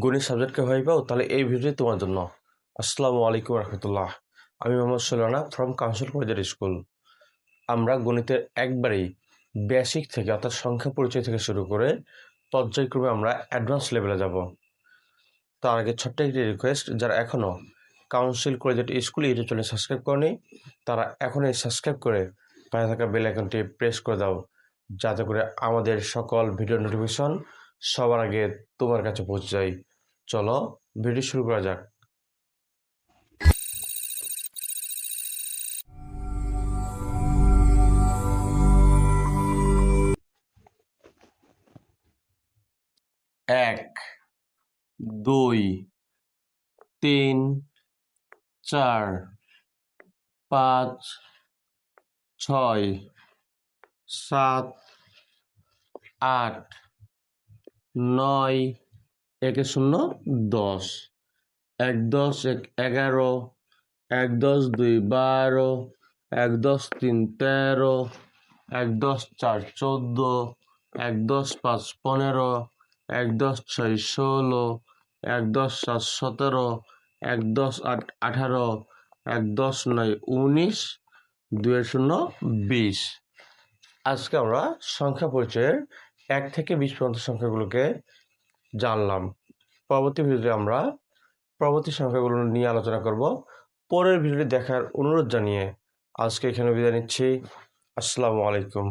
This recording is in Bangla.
গণিত সাবজেক্টকে ভয় পাও, তাহলে এই ভিডিওটি তোমার জন্য। আসসালামু আলাইকুম রহমতুল্লাহ। আমি মোহাম্মদ সুলানা ফ্রম কাউন্সিল কলেজের স্কুল। আমরা গণিতের একবারেই বেসিক থেকে অর্থাৎ সংখ্যা পরিচয় থেকে শুরু করে পর্যায়ক্রমে আমরা অ্যাডভান্স লেভেলে যাব। তার আগে ছোট্ট একটি রিকোয়েস্ট, যারা এখনও কাউন্সিল কলেজের স্কুল ইউটিউব চ্যানেল সাবস্ক্রাইব করেনি তারা এখনই সাবস্ক্রাইব করে পাশে থাকা বেল আইকনটি প্রেস করে দাও, যাতে করে আমাদের সকল ভিডিও নোটিফিকেশন সবার আগে তোমার কাছে পৌঁছে যায়। চলো ভিডিও শুরু করা যাক। এক, 2, 3, 4, 5, 6, 7, 8, 9, 1 0 10, 1 10 1 11, 1 10 2 12, 1 10 3 13, 1 10 4 14, 1 10 5 15, 1 10 6 16, 1 10 7 17, 1 10 8 18, 1 10 9 19, 2 0 20। আজকে আমরা সংখ্যা পরিচয়ের 1 থেকে 20 পর্যন্ত সংখ্যাগুলোকে জানলাম। পরবর্তী ভিডিওতে আমরা পরবর্তী সংখ্যাগুলো নিয়ে আলোচনা করব। পরের ভিডিওটি দেখার অনুরোধ জানিয়ে আজকে এখানে বিদায় নিচ্ছি। আসসালামু আলাইকুম।